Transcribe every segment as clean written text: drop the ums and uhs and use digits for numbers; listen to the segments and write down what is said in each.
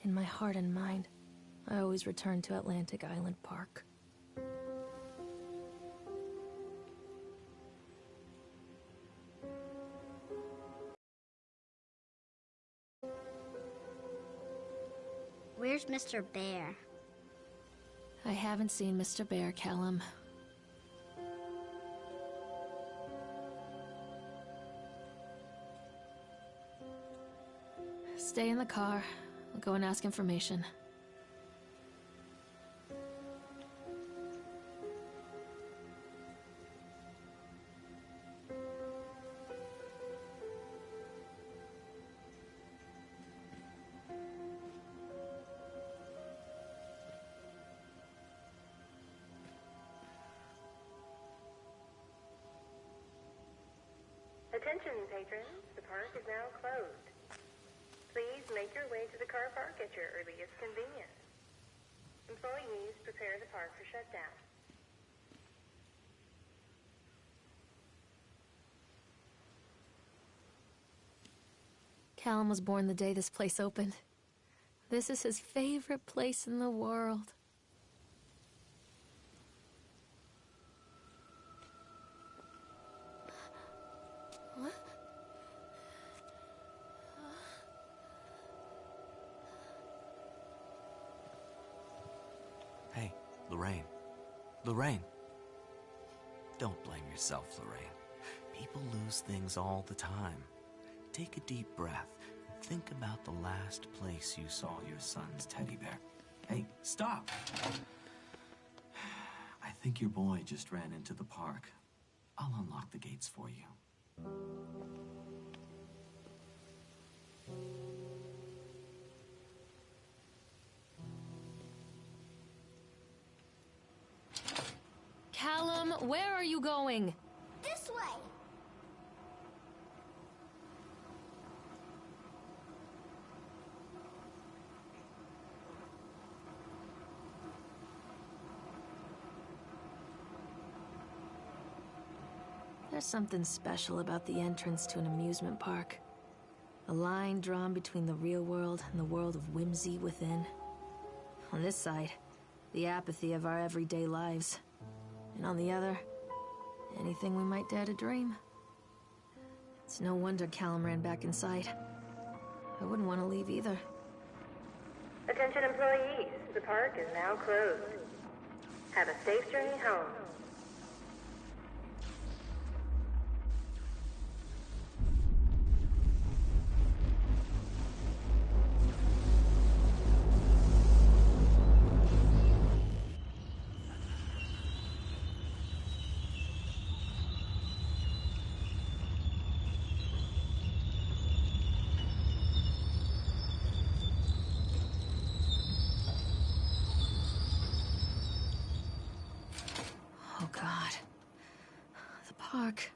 In my heart and mind, I always return to Atlantic Island Park. Where's Mr. Bear? I haven't seen Mr. Bear, Callum. Stay in the car. I'll go and ask information. Attention, patrons. The park is now closed. Please make your way to the car park at your earliest convenience. Employees prepare the park for shutdown. Callum was born the day this place opened. This is his favorite place in the world. What? Hey, Lorraine. Lorraine. Don't blame yourself, Lorraine. People lose things all the time. Take a deep breath and think about the last place you saw your son's teddy bear. Hey, stop! I think your boy just ran into the park. I'll unlock the gates for you. Callum, where are you going? This way! There's something special about the entrance to an amusement park. A line drawn between the real world and the world of whimsy within. On this side, the apathy of our everyday lives. And on the other, anything we might dare to dream. It's no wonder Callum ran back inside. I wouldn't want to leave either. Attention employees, the park is now closed. Have a safe journey home. Oh God. The park.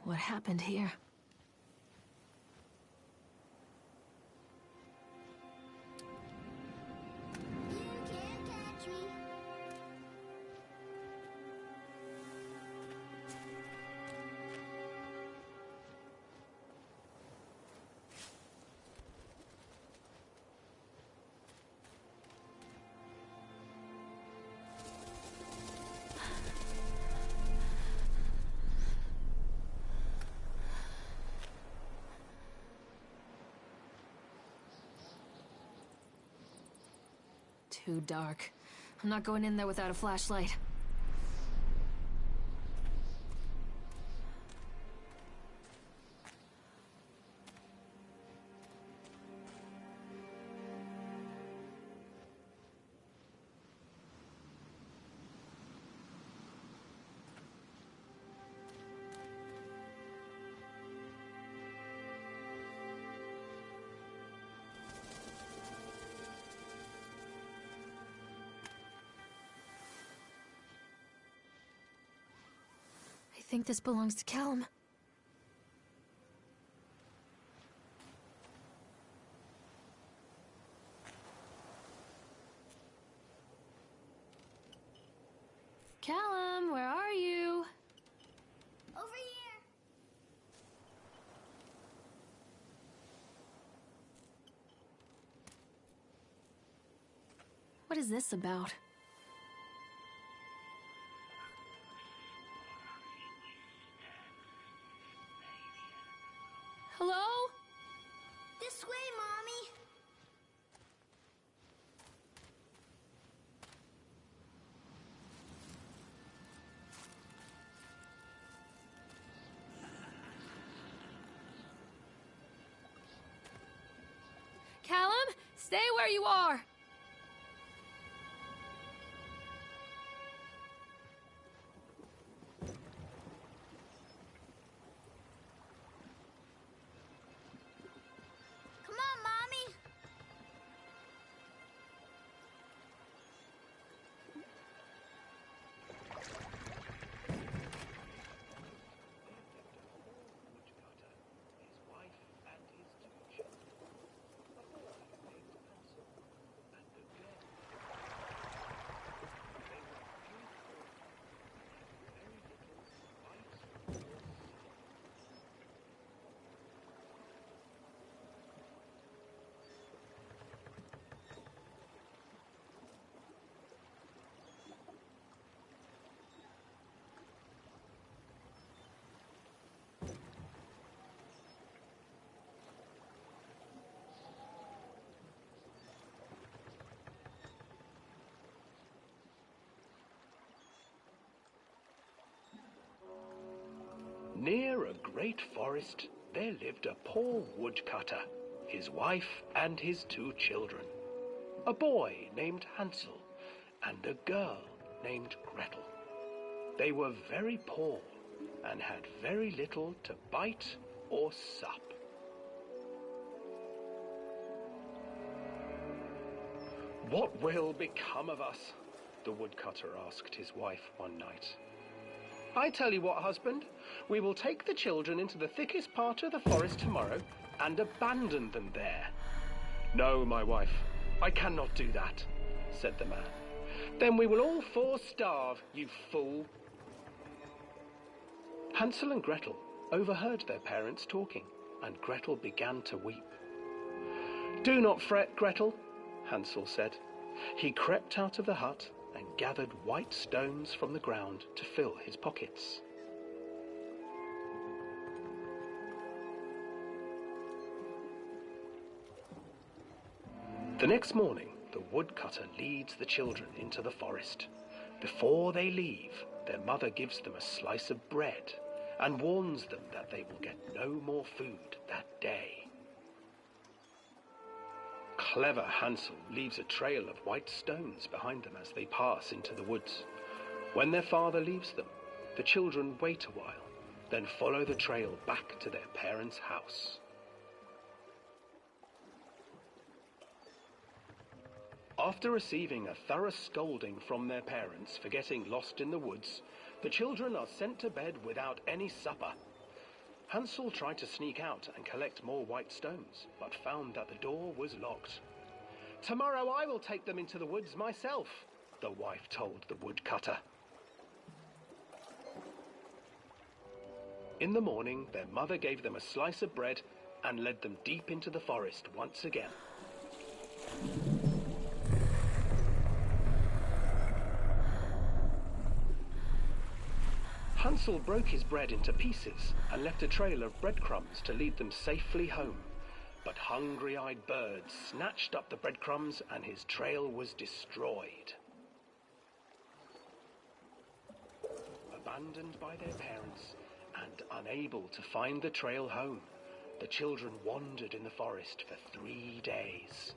What happened here? You can't catch me. Too dark. I'm not going in there without a flashlight. I think this belongs to Callum. Callum, where are you? Over here. What is this about? Hello? This way, Mommy. Callum, stay where you are. Come on, Mommy. Near a great forest, there lived a poor woodcutter, his wife and his 2 children, a boy named Hansel and a girl named Gretel. They were very poor and had very little to bite or sup. "What will become of us?" the woodcutter asked his wife one night. "I tell you what, husband, we will take the children into the thickest part of the forest tomorrow and abandon them there." "No, my wife, I cannot do that," said the man. "Then we will all 4 starve, you fool." Hansel and Gretel overheard their parents talking, and Gretel began to weep. "Do not fret, Gretel," Hansel said. He crept out of the hut and gathered white stones from the ground to fill his pockets. The next morning, the woodcutter leads the children into the forest. Before they leave, their mother gives them a slice of bread and warns them that they will get no more food that day. Clever Hansel leaves a trail of white stones behind them as they pass into the woods. When their father leaves them, the children wait a while, then follow the trail back to their parents' house. After receiving a thorough scolding from their parents for getting lost in the woods, the children are sent to bed without any supper. Hansel tried to sneak out and collect more white stones, but found that the door was locked. "Tomorrow I will take them into the woods myself," the wife told the woodcutter. In the morning, their mother gave them a slice of bread and led them deep into the forest once again. Hansel broke his bread into pieces and left a trail of breadcrumbs to lead them safely home. But hungry-eyed birds snatched up the breadcrumbs and his trail was destroyed. Abandoned by their parents and unable to find the trail home, the children wandered in the forest for 3 days.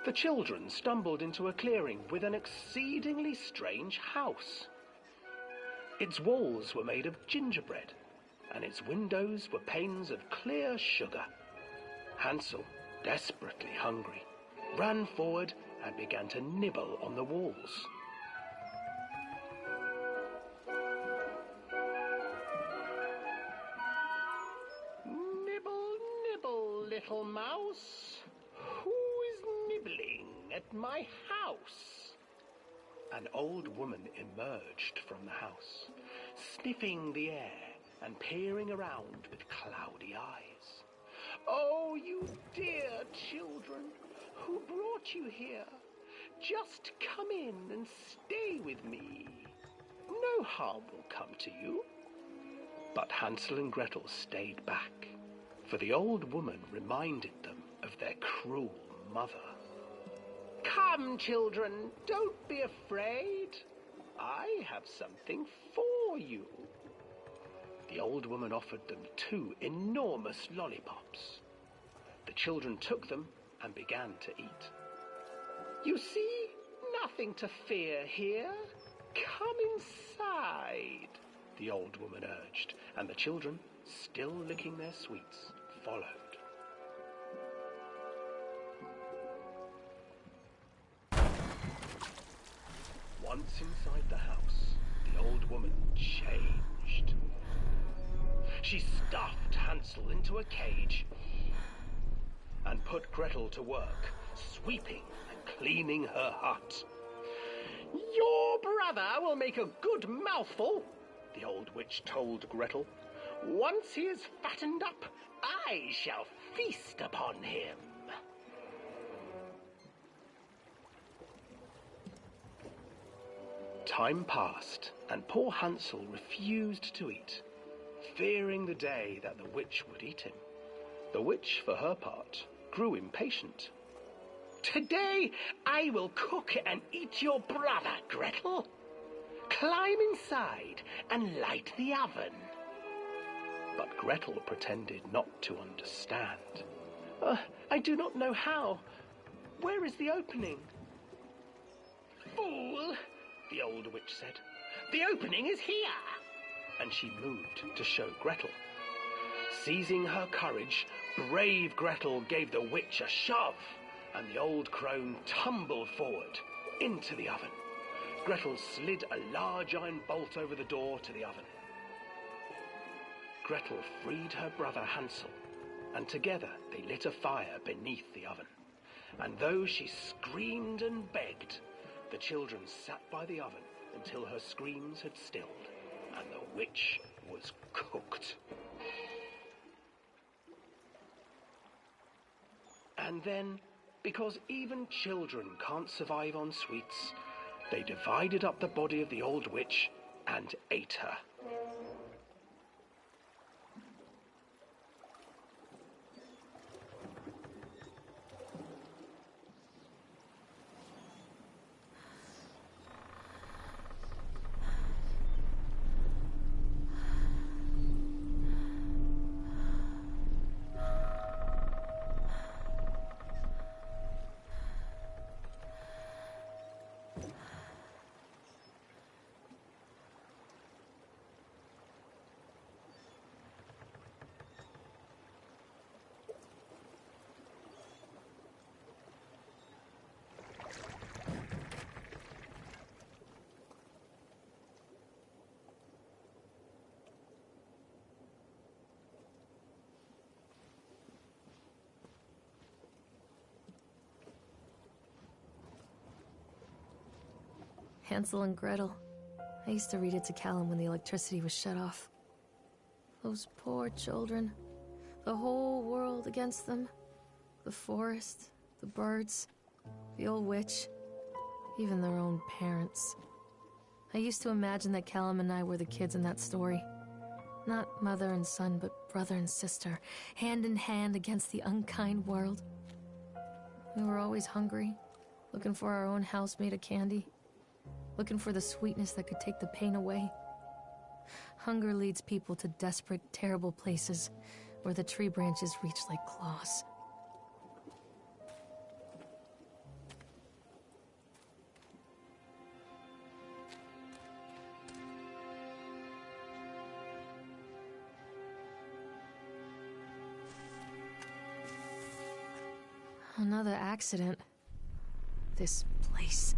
The children stumbled into a clearing with an exceedingly strange house. Its walls were made of gingerbread, and its windows were panes of clear sugar. Hansel, desperately hungry, ran forward and began to nibble on the walls. "Nibble, nibble, little mouse. Who is nibbling at my house?" An old woman emerged from the house. sniffing the air and peering around with cloudy eyes. "Oh, you dear children, who brought you here? Just come in and stay with me. No harm will come to you." But Hansel and Gretel stayed back, for the old woman reminded them of their cruel mother. "Come, children, don't be afraid. I have something for you." The old woman offered them 2 enormous lollipops. The children took them and began to eat. "You see, nothing to fear here. Come inside," the old woman urged, and the children, still licking their sweets, followed. Once inside the house, the old woman changed. She stuffed Hansel into a cage and put Gretel to work, sweeping and cleaning her hut. "Your brother will make a good mouthful," the old witch told Gretel. "Once he is fattened up, I shall feast upon him." Time passed, and poor Hansel refused to eat, fearing the day that the witch would eat him. The witch, for her part, grew impatient. "Today I will cook and eat your brother, Gretel. Climb inside and light the oven." But Gretel pretended not to understand. I do not know how. Where is the opening?" "Fool," the old witch said. "The opening is here." And she moved to show Gretel. Seizing her courage, brave Gretel gave the witch a shove, and the old crone tumbled forward into the oven. Gretel slid a large iron bolt over the door to the oven. Gretel freed her brother Hansel, and together they lit a fire beneath the oven. And though she screamed and begged, the children sat by the oven until her screams had stilled, and the witch was cooked. And then, because even children can't survive on sweets, they divided up the body of the old witch and ate her. Hansel and Gretel. I used to read it to Callum when the electricity was shut off. Those poor children. The whole world against them. The forest, the birds, the old witch, even their own parents. I used to imagine that Callum and I were the kids in that story. Not mother and son, but brother and sister, hand in hand against the unkind world. We were always hungry, looking for our own house made of candy. Looking for the sweetness that could take the pain away. Hunger leads people to desperate, terrible places where the tree branches reach like claws. Another accident. This place.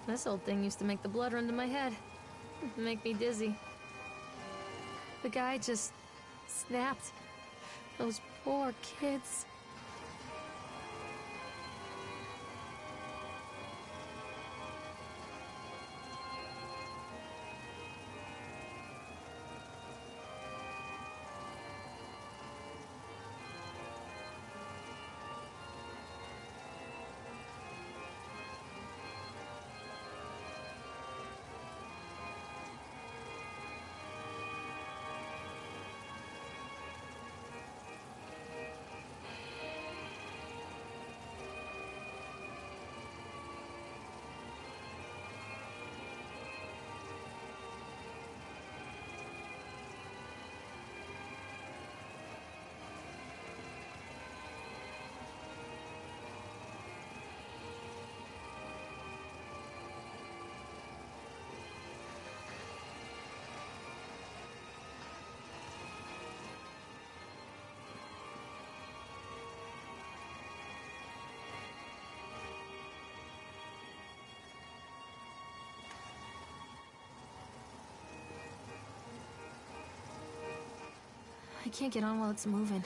This old thing used to make the blood run to my head. Make me dizzy. The guy just snapped. Those poor kids. I can't get on while it's moving.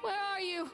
Where are you?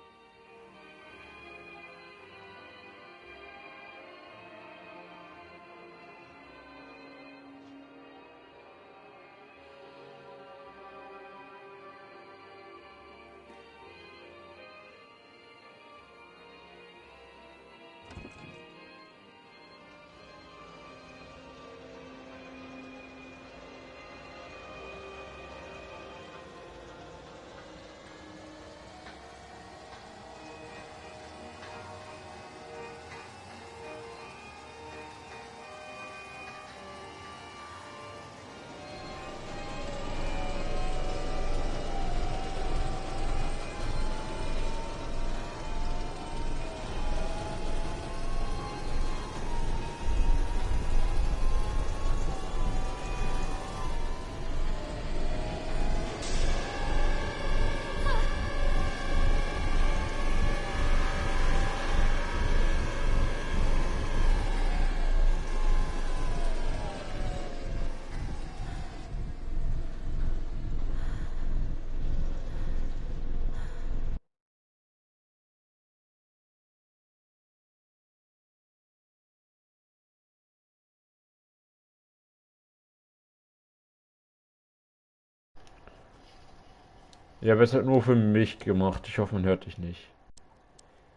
Ja, aber es hat nur für mich gemacht. Ich hoffe, man hört dich nicht.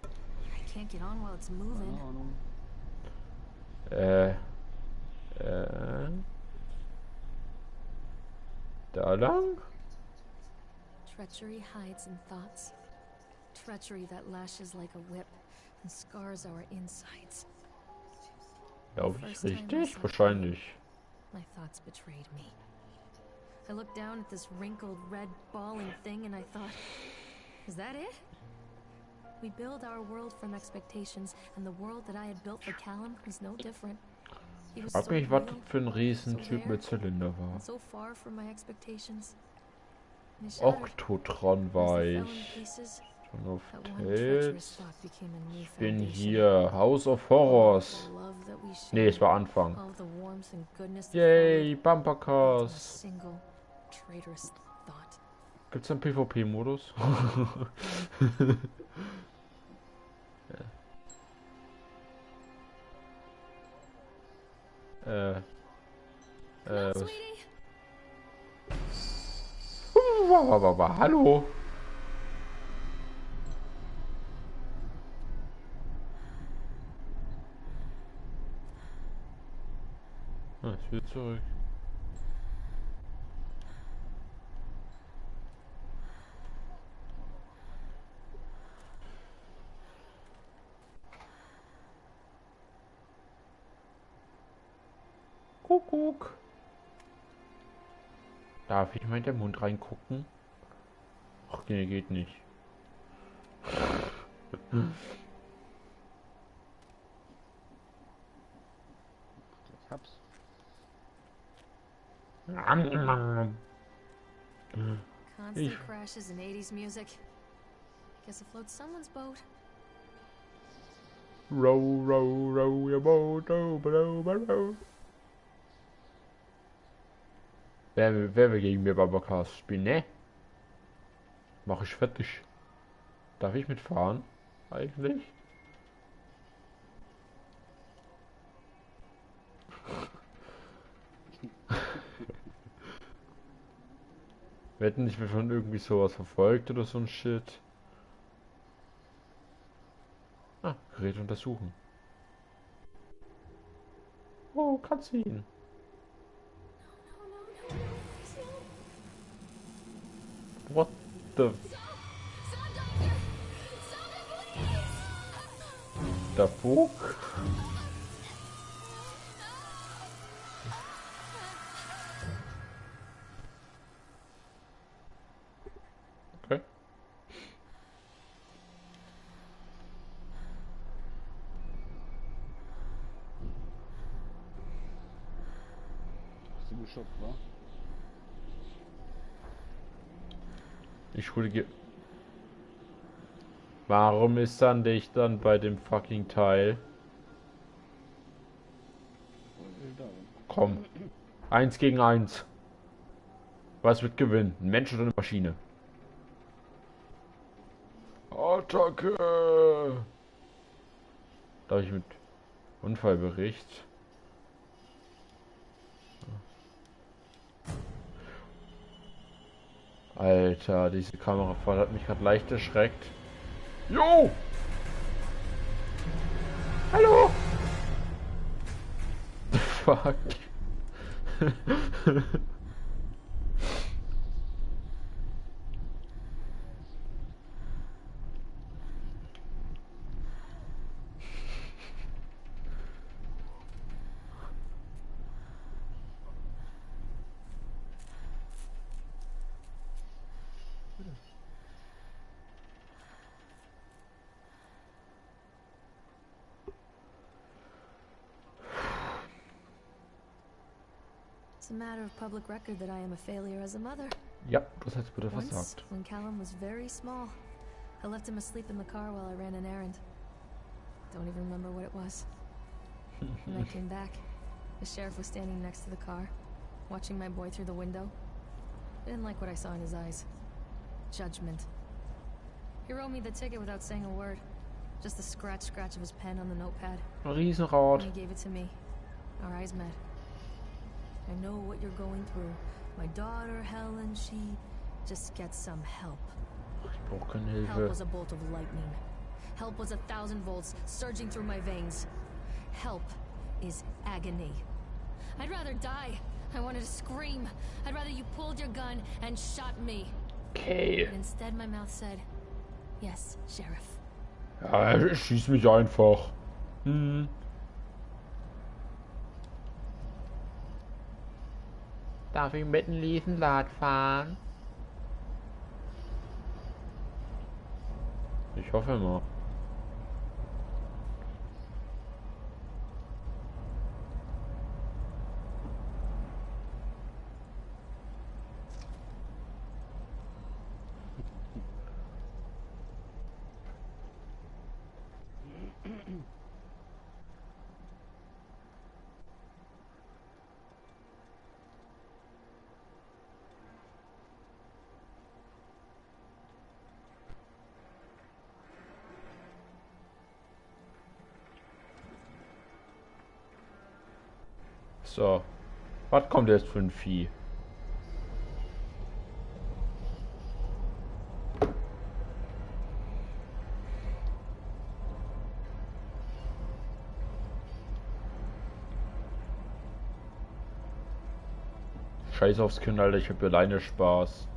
I can't get on while it's moving. Da lang? Treachery hides in thoughts. Treachery that lashes like a whip and scars our insides. Glaube ich richtig? Wahrscheinlich. My thoughts betrayed me. I looked down at this wrinkled, red, bawling thing and I thought, is that it? We build our world from expectations, and the world that I had built for Callum was no different. He was so Frag mich, was real, das für ein Riesentyp so mit Zylinder war. and so far from my expectations. And it shattered. Oktotron war As they fell ich. into pieces, Schon auf that one treacherous Tales. thought became a new Ich bin foundation. hier. House of Horrors. The love that we Nee, es shared, war Anfang. all the warmth and goodness that Yay, followed, Bumper built on a Cars. single traitorous thought. Gibt's einen PvP-Modus? Come on, Was? sweetie. Hallo? Ah, ist wieder zurück. Kuckuck. Darf ich mal in den Mund reingucken? Ach nee, geht nicht. Ich hab's. Constant crashes and 80s music. Guess it floats someone's boat. Row, row, row your boat, row, row, row. Wer will gegen mir Babacast spielen? Ne? Mach ich fertig. Darf ich mitfahren? Eigentlich? Wetten, ich bin von irgendwie sowas verfolgt oder so ein Shit. Ah, Gerät untersuchen. Oh, Cutscene. What the... The fuck? Okay. Hast du geschockt, wa? Ich hole... Warum ist dann dich dann bei dem fucking Teil? Komm. 1 gegen 1. Was wird gewinnen? Ein Mensch oder eine Maschine? Attacke! Darf ich mit Unfallbericht? Alter, diese Kamerafahrt hat mich gerade leicht erschreckt. Jo! Hallo! Fuck. It's a matter of public record that I am a failure as a mother. Ja, das hat's bitte Once, versagt. when Callum was very small, I left him asleep in the car while I ran an errand. Don't even remember what it was. When I came back, the sheriff was standing next to the car, watching my boy through the window. I didn't like what I saw in his eyes. Judgment. He wrote me the ticket without saying a word. Just the scratch of his pen on the notepad. Riesenrad. And he gave it to me. Our eyes met. I know what you're going through. My daughter, Helen, she just gets some help. Ich brauch keine Help Hilfe. was a bolt of lightning. Help was 1,000 volts surging through my veins. Help is agony. I'd rather die. I wanted to scream. I'd rather you pulled your gun and shot me. Okay. But instead my mouth said, yes, Sheriff. Ja, schieß mich einfach. Hm. Darf ich mit dem Riesenrad fahren? Ich hoffe mal. So. Was kommt jetzt für ein Vieh? scheiß aufs Kind, Alter. Ich hab alleine Spaß.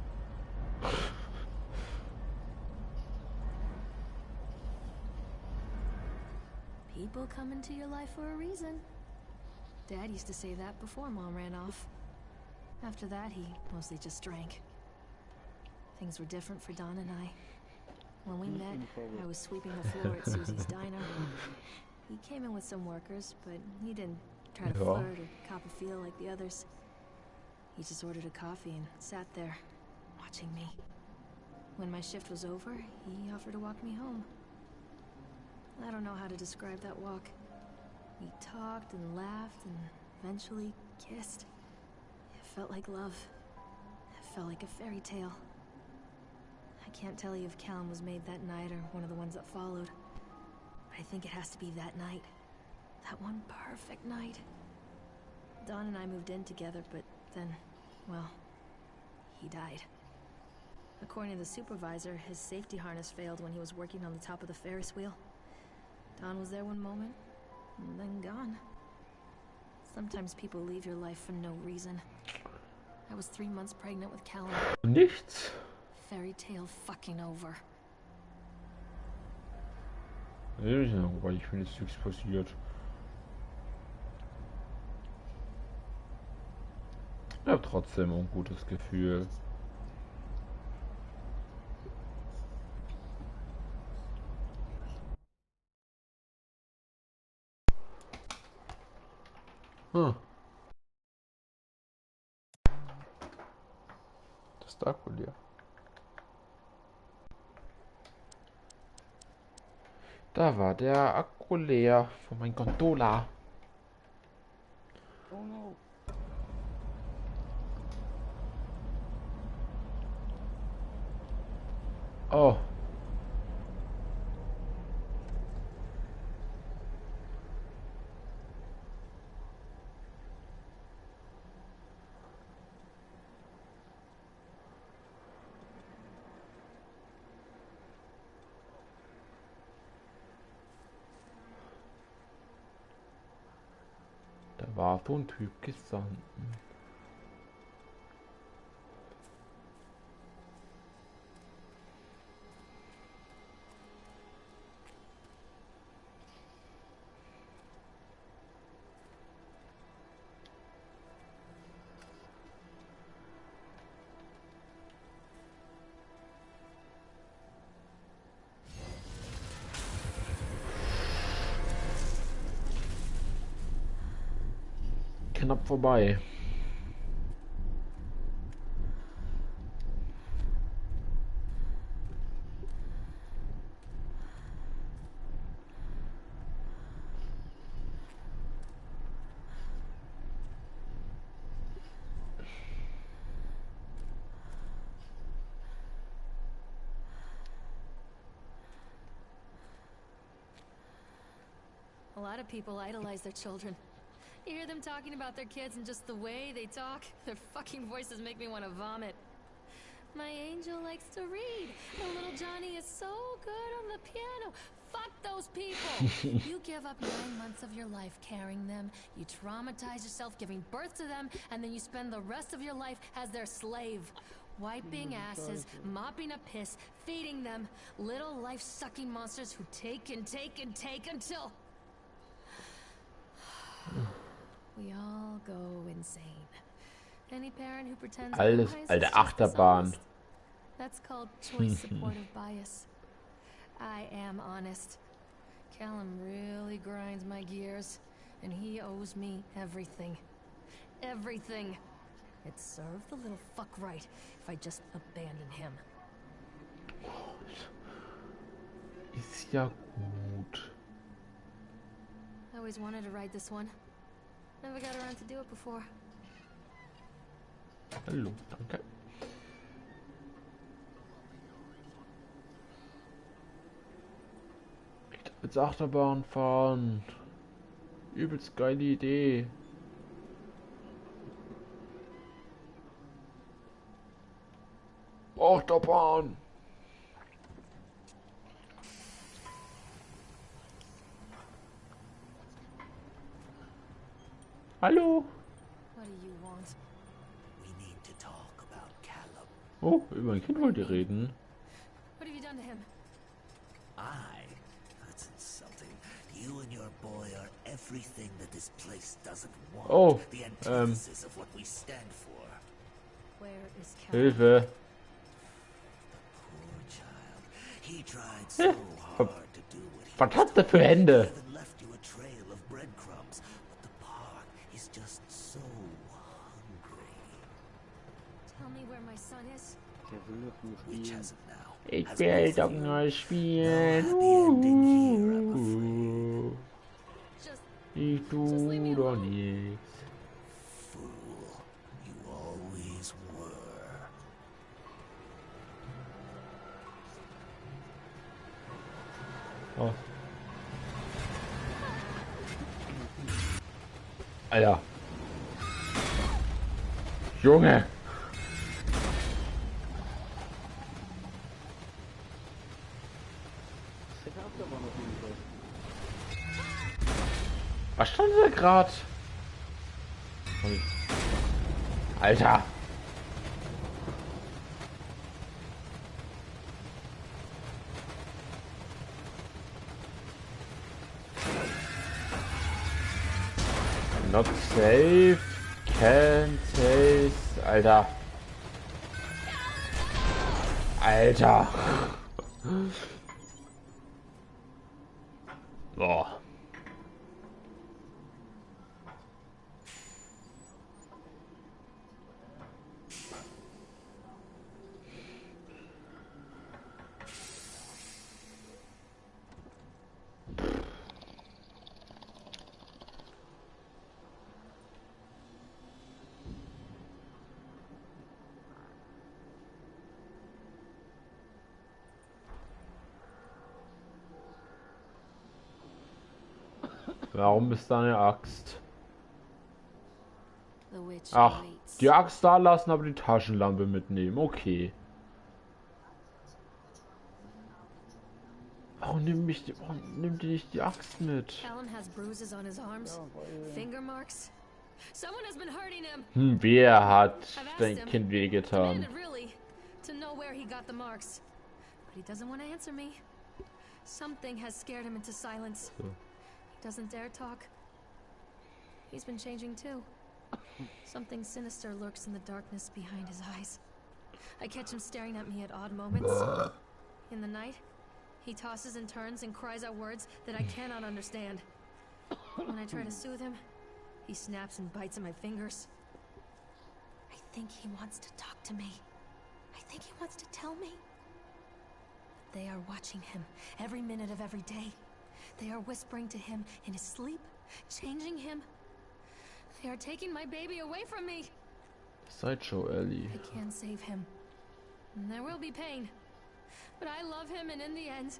People come into your life for a reason. Dad used to say that before Mom ran off. After that, he mostly just drank. Things were different for Don and I. When we met, I was sweeping the floor at Susie's diner. He came in with some workers, but he didn't try to flirt or cop a feel like the others. He just ordered a coffee and sat there, watching me. When my shift was over, he offered to walk me home. I don't know how to describe that walk. We talked and laughed and eventually kissed. It felt like love. It felt like a fairy tale. I can't tell you if Callum was made that night or one of the ones that followed. But I think it has to be that night. That one perfect night. Don and I moved in together, but then, well, he died. According to the supervisor, his safety harness failed when he was working on the top of the Ferris wheel. Don was there one moment, and then gone. Sometimes people leave your life for no reason. I was 3 months pregnant with Callum. Nichts. Fairy tale fucking over. Wobei ich finde, jetzt nichts passiert. Ich habe trotzdem ein gutes Gefühl. Das ist Akku leer. Da war der Akku leer von meinem Controller. Oh no. Oh. Da war so ein Typ gestanden. Knapp vorbei. A lot of people idolize their children. You hear them talking about their kids and just the way they talk, their fucking voices make me want to vomit. My angel likes to read, and little Johnny is so good on the piano. Fuck those people! You give up 9 months of your life carrying them, you traumatize yourself giving birth to them, and then you spend the rest of your life as their slave. Wiping asses, mopping up piss, feeding them, little life-sucking monsters who take and take and take until... We all go insane. Any parent who pretends Alles, otherwise is alte just Achterbahn. dishonest. That's called choice supportive bias. I am honest. Callum really grinds my gears, and he owes me everything. Everything. It'd serve the little fuck right if I just abandoned him. Ist ja gut. I always wanted to ride this one. Never got around to do it before. Hallo, danke. Ich darf jetzt Achterbahn fahren. Übelst geile Idee. Achterbahn. Hallo. What do you want? We Oh, über ein Kind wollt ihr reden? What have you done to him? That's insulting. You and your boy are everything that this place doesn't want. Oh, The antithesis of what we stand for. Where is Cal? Hilfe. Poor child. He tried so hard to do what he Was hat der für Hände? even left you a trail of breadcrumbs. But the park is just so hungry. Tell me where my son is. Der will doch nur Which spielen. has it now? Ich Has will both doch of you? nur No spielen. happy ending here, I'm afraid. Just Ich leave me tu doch alone. nichts. Fool, you always were. Oh. Alter. Junge. Das habt aber noch nicht. Was stand da grad? Alter. Not safe. Can't taste. Alter. Alter. Boah. Warum ist da eine Axt? The witch Ach, waits. die Axt da lassen, aber die Taschenlampe mitnehmen. Okay. Warum nimmt die nicht die Axt mit? Alan has bruises on his arms, finger marks. Someone has been hurting him. Wer hat I've asked dein him. Kind wehgetan? Demanded really to know where he got the marks, but he doesn't want to answer me. Something has scared him into silence. So. He doesn't dare talk. He's been changing too. Something sinister lurks in the darkness behind his eyes. I catch him staring at me at odd moments. In the night, he tosses and turns and cries out words that I cannot understand. When I try to soothe him, he snaps and bites at my fingers. I think he wants to talk to me. I think he wants to tell me. They are watching him every minute of every day. They are whispering to him in his sleep, changing him. They are taking my baby away from me. Sideshow Ellie. I can't save him. And there will be pain. But I love him, and in the end,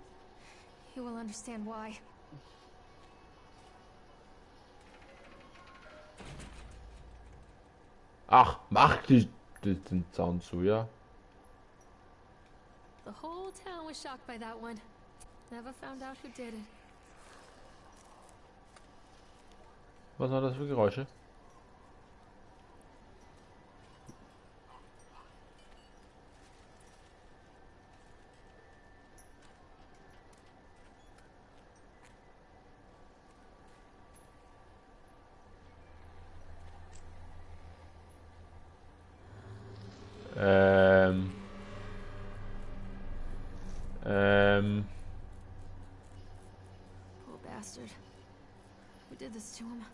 he will understand why. Ach, mach den Zaun zu, ja? The whole town was shocked by that one. Never found out who did it. Was waren das für Geräusche? Poor bastard. Who did this to him?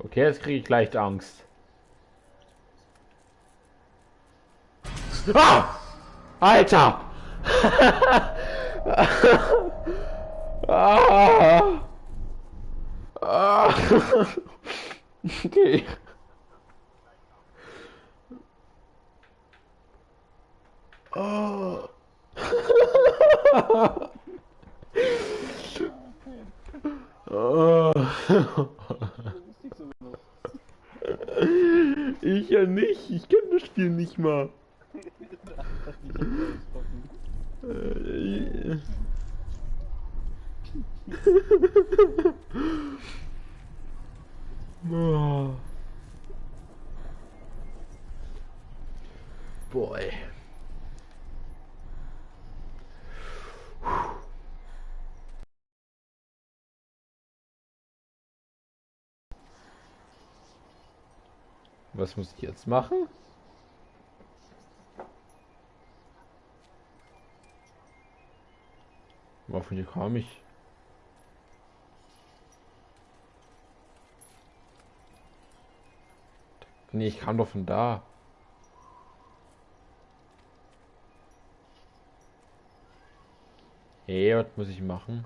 Okay, jetzt kriege ich leicht Angst. Ah! Alter! Ah! Ah! Okay. Oh. Oh. Ich ja nicht. Ich kenne das Spiel nicht mal. Oh. Was muss ich jetzt machen? Von hier kam ich. Nee, ich kam doch von da. Hey, was muss ich machen?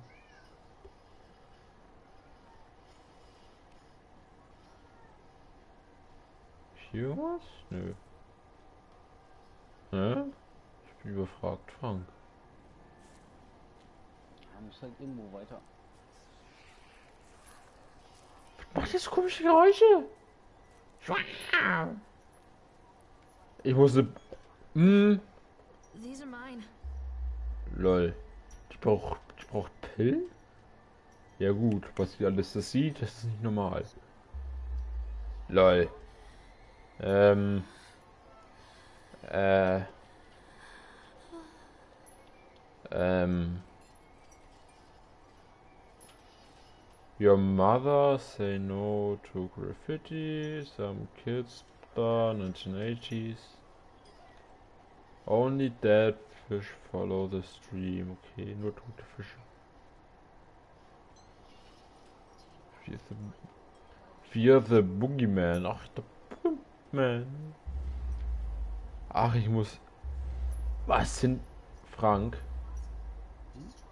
Hier was? Nö. Hä? Ich bin überfragt, Frank. Man muss halt irgendwo weiter. Macht jetzt komische Geräusche. Ich musste. These are mine. Lol. Ich brauch Pillen? Ja gut, was sie alles das sieht, das ist nicht normal. Lol. Äh. Your mother say no to graffiti. Some kids burn 1980s. Only dead fish follow the stream. Okay, nur tote Fische. Fear the Boogeyman. Ach, der Boogeyman. Ach, ich muss. Was sind. Frank?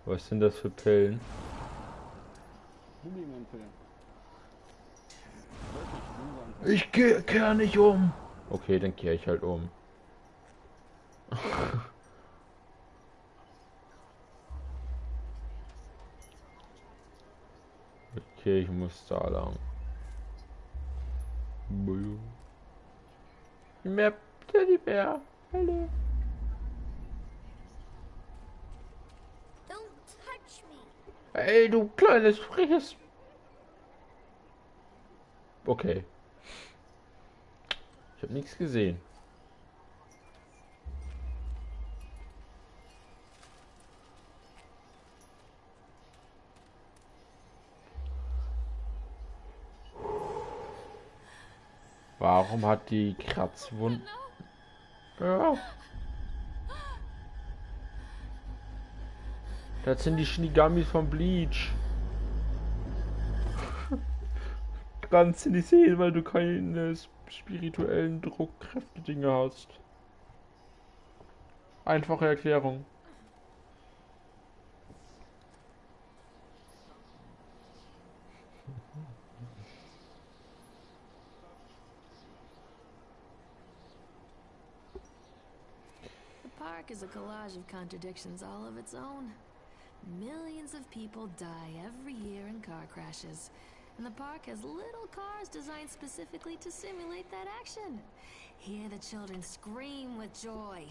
Was sind das für Pillen? Ich kehr nicht um. Okay, dann kehr ich halt um. Okay, ich muss da lang. Mehr Teddybär. Hallo. Don't touch me. Ey, du kleines freches. Okay. Ich habe nichts gesehen. Warum hat die Kratzwunden? Ja. Das sind die Shinigamis von Bleach. Du kannst sie nicht sehen, weil du keine spirituellen Druckkräfte-Dinge hast. Einfache Erklärung. The park is a collage of contradictions all of its own. Millions of people die every year in car crashes. And the park has little cars designed specifically to simulate that action. Hear the children scream with joy.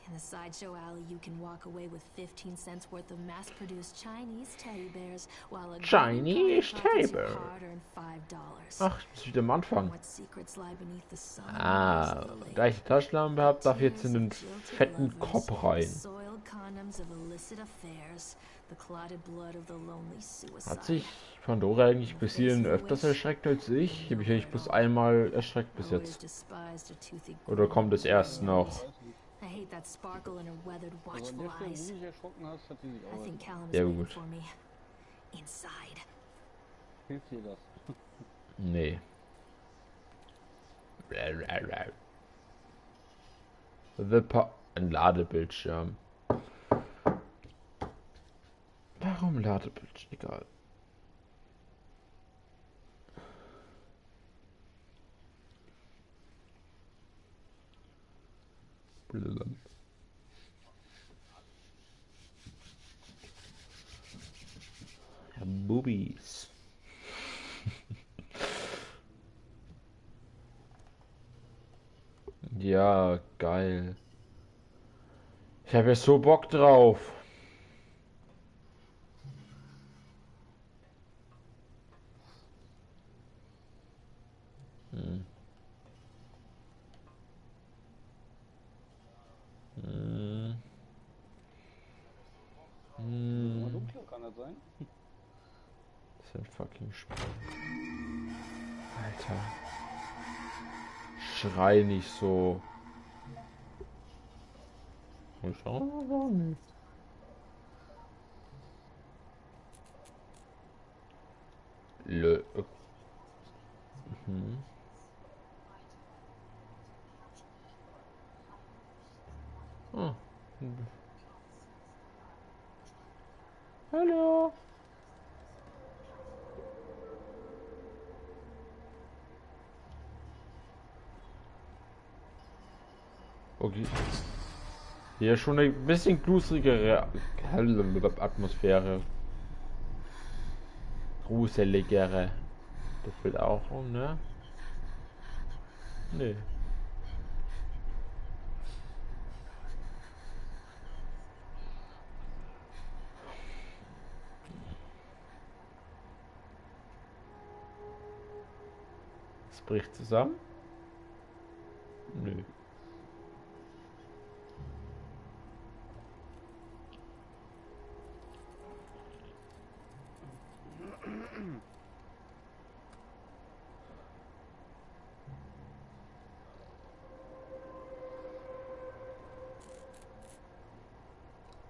In the sideshow alley, you can walk away with 15 cents worth of mass-produced Chinese teddy bears, while a Chinese teddy bear. hard-earned $5. Ach, ich muss wieder am Anfang. What secrets lie beneath the sun? Da ich die Taschenlampe habe, darf ich jetzt in den fetten Kopf rein. Hat sich Pandora eigentlich bis hierhin öfters erschreckt als ich? Ich habe mich eigentlich bloß einmal erschreckt bis jetzt. Oder kommt es erst noch? I hate that sparkle in her weathered, Aber watchful der, wo du eyes. dich erschrocken hast, hat die sich I auch. think Callum is Ja, waiting gut. for me. Inside. Hilft dir das? Nee. Ein Ladebildschirm. Warum Ladebildschirm? Egal. Ja, Boobies. Ja, geil. Ich habe ja so Bock drauf. Hm. Hm. Mal Hm. dunkler kann das sein? Das ist ein fucking Spiel. Alter. Schrei nicht so. Und schauen wir nicht. Lö. Mhm. Ah. Hallo. Okay. Hier schon ein bisschen gruseligere Atmosphäre. Gruseligere. Das wird auch, ne? Nee. Es bricht zusammen? Nö.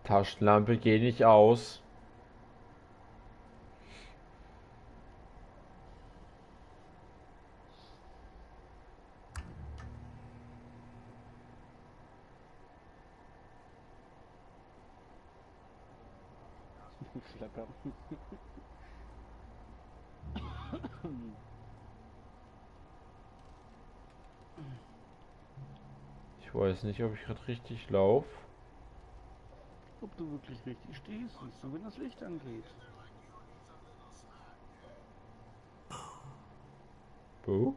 Taschenlampe geht nicht aus. Flackern. Ich weiß nicht, ob ich gerade richtig laufe. Ob du wirklich richtig stehst, siehst du, wenn das Licht angeht. Buh.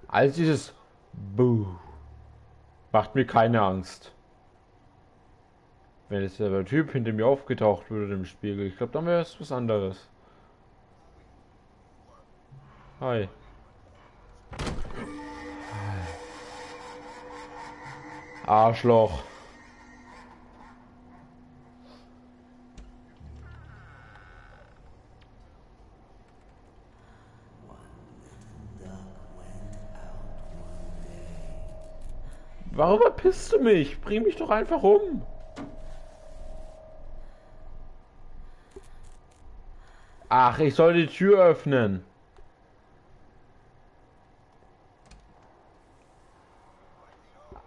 Also dieses Buh macht mir keine Angst. Wenn jetzt der Typ hinter mir aufgetaucht würde im Spiegel, ich glaube, dann wäre es was anderes. Hi. Arschloch. Warum erpisst du mich? Bring mich doch einfach um. Ach, ich soll die Tür öffnen.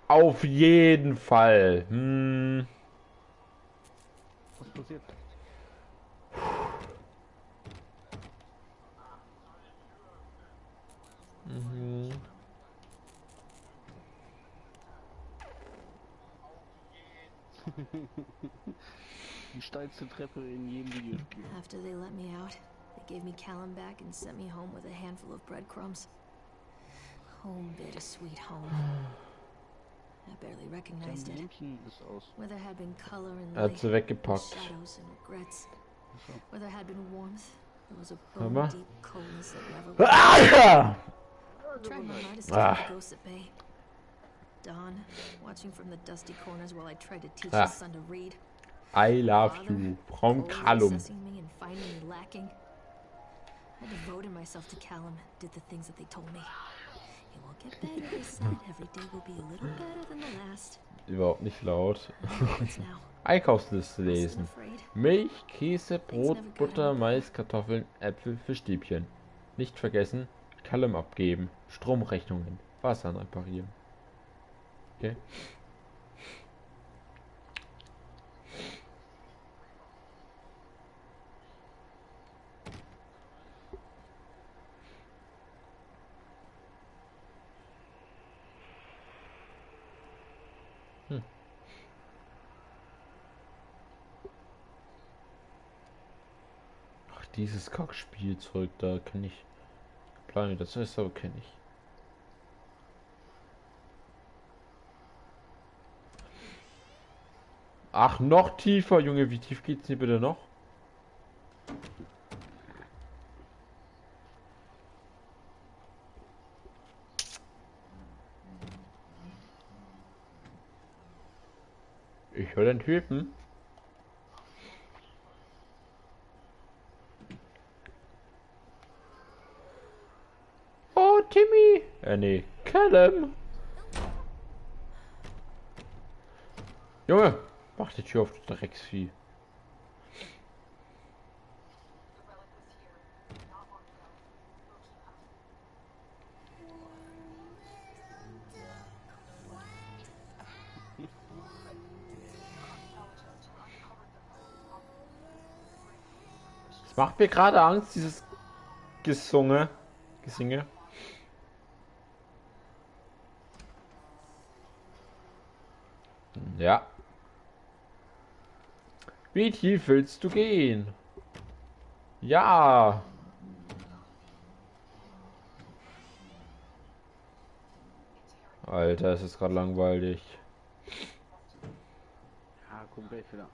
Auf jeden Fall. Was passiert? Die steilste Treppe in jedem Videospiel. After they let me out, they gave me Callum back and sent me home with a handful of breadcrumbs. Home, bittersweet home. I barely recognized it. München ist aus. Where there had been color and Er hat light, sie weggepackt. shadows and regrets. So. Where there had been warmth, there was a Mama? bone-deep coldness that never left. Ah! I tried my hardest to Ah. keep the ghosts at bay. Dawn, watching from the dusty corners while I tried to teach Ah. his son to read. I love Father, you from coldly Callum. assessing me and finding me lacking. I devoted myself to Callum, did the things that they told me. It will get better, they said. Every day will be a little better than the last. Überhaupt nicht laut. What's now? Einkaufsliste Wasn't lesen. afraid. Milch, Käse, Brot, Butter, Mais, Kartoffeln, Äpfel, Fischstäbchen. Nicht vergessen, Callum abgeben. Stromrechnungen. Wasser reparieren. Okay. Ach, dieses Kackspielzeug, da kenne ich. Planet, das ist aber kenne ich. Ach, noch tiefer, Junge, wie tief geht's hier bitte noch? Ich höre den Typen. Oh, Timmy! Nee, Callum! Junge, mach die Tür auf, du Drecksvieh. Es macht mir gerade Angst, dieses Gesinge. Ja. Wie tief willst du gehen? Ja. Alter, es ist gerade langweilig. Ja, komm gleich wieder.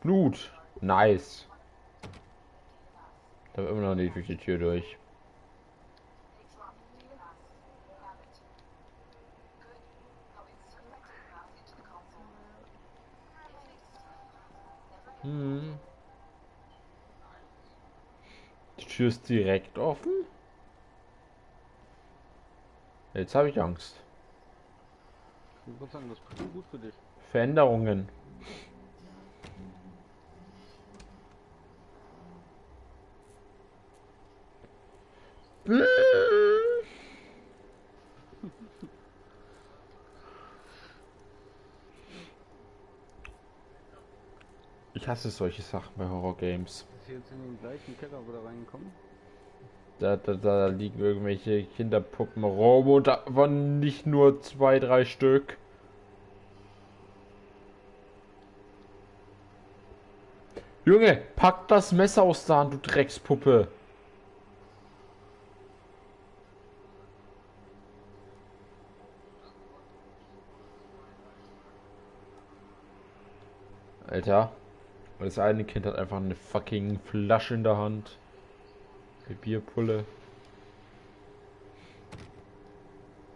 Blut. Nice. Da immer noch nicht durch die Tür durch. Die Tür ist direkt offen. Jetzt habe ich Angst. Ich würde sagen, das ist bestimmt gut für dich. Veränderungen. Ich hasse solche Sachen bei Horror-Games. Ist jetzt in den gleichen Keller wieder reingekommen? Da liegen irgendwelche Kinderpuppen rum und davon nicht nur 2, 3 Stück. Junge, pack das Messer aus da, du Dreckspuppe. Alter. Das eine Kind hat einfach eine fucking Flasche in der Hand. Die Bierpulle.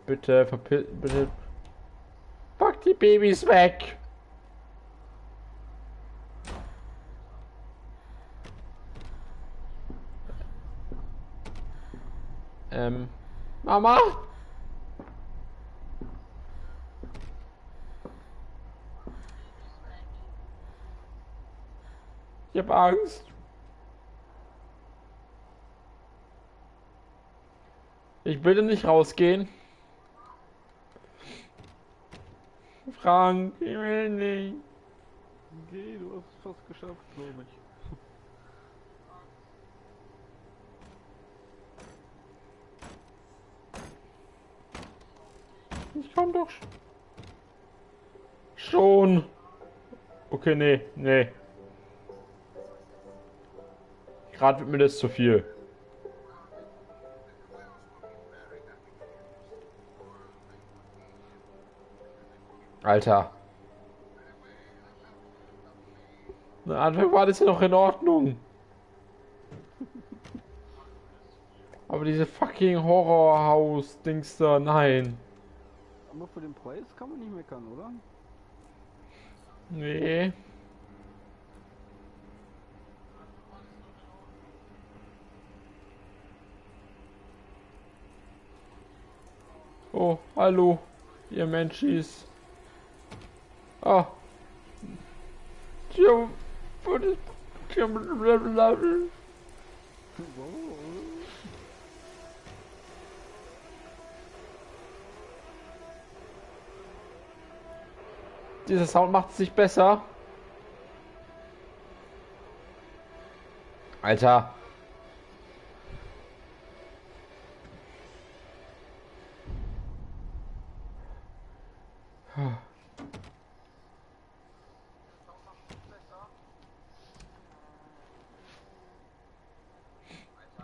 Bitte, bitte. Pack die Babys weg! Mama? Ich hab Angst. Ich will nicht rausgehen. Frank, ich will nicht. Okay, du hast es fast geschafft, glaube ich. Ich komm doch schon. Okay, nee. Gerade wird mir das zu viel. Alter. Am Anfang war das ja noch in Ordnung. Aber diese fucking Horrorhaus-Dings da, nein. Aber für den Preis kann man nicht meckern, oder? Nee. Oh, hallo, ihr Menschis. Ah. Dieser Sound macht es nicht besser. Alter.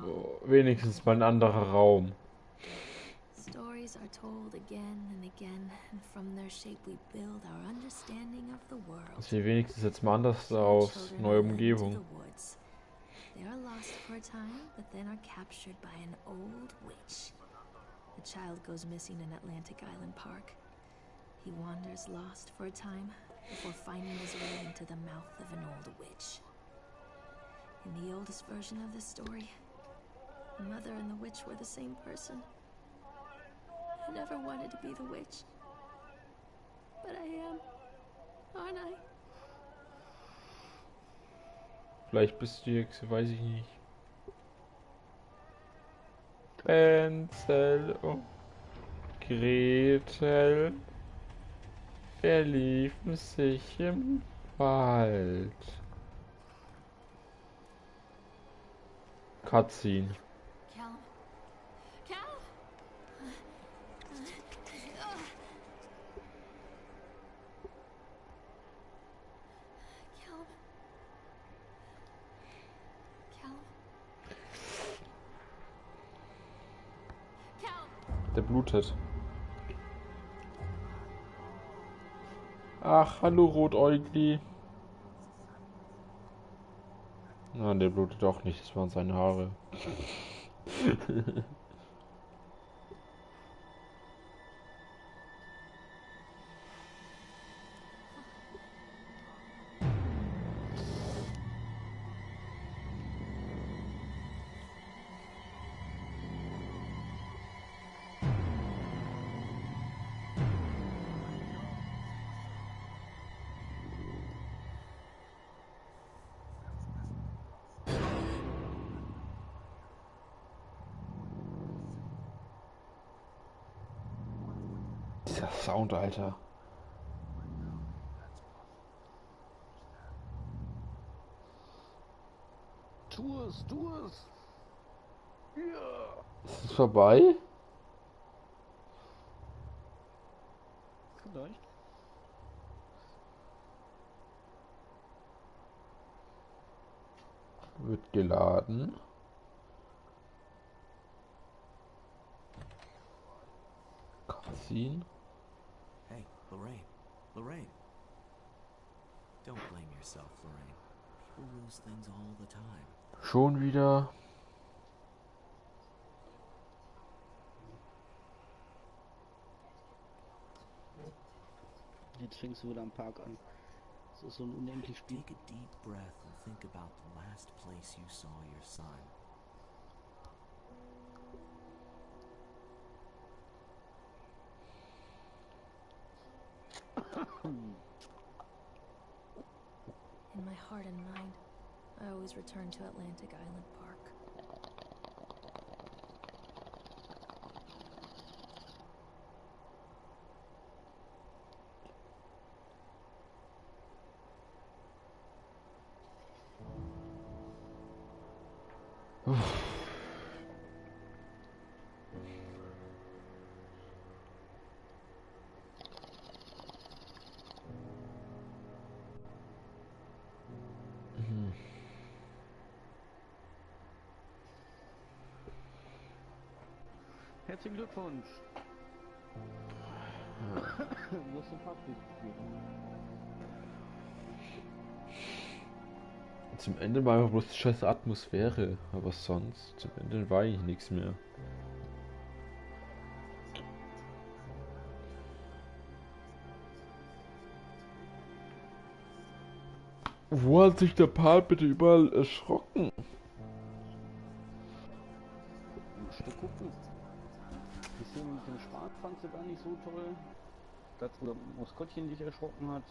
Oh, wenigstens mal ein anderer Raum. Stories are told again and again, and from their shape we build our understanding of the world. Das sieht wenigstens jetzt mal anders aus. Neue Umgebung. lost for a time, but then are captured by an old witch. The child goes missing in Atlantic Island Park. He wanders lost for a time before finding his way into the mouth of an old witch. In the oldest version of this story, the mother and the witch were the same person. I never wanted to be the witch. But I am, aren't I? Vielleicht bist du die Hexe, weiß ich nicht. Hänsel und Gretel verliefen sich im Wald. Cutscene. Callum? Callum? Callum? Callum? Callum? Der blutet. Ach, hallo Rotäugli. Nein, der blutet doch nicht, das waren seine Haare. Dieser Sound, Alter. Tu es, tu es. Ja. Ist es vorbei? Vielleicht. Wird geladen. Cutscene. Hey, Lorraine. Lorraine. Don't blame yourself, Lorraine. People lose things all the time. Schon wieder. Jetzt fängst du wieder am Park an. Das ist so ein unendlich Spiel. Take a deep breath and think about the last place you saw your son. In my heart and mind, I always return to Atlantic Island Park. Herzlichen Glückwunsch. Du hast den Park durchgeführt. Zum Ende war einfach bloß die scheiße Atmosphäre, aber sonst, zum Ende war eigentlich nichts mehr. Wo hat sich der Part bitte überall erschrocken? Musst du gucken. Die Szene mit dem Schwan fandst du gar nicht so toll. Das, wo das Maskottchen dich erschrocken hat.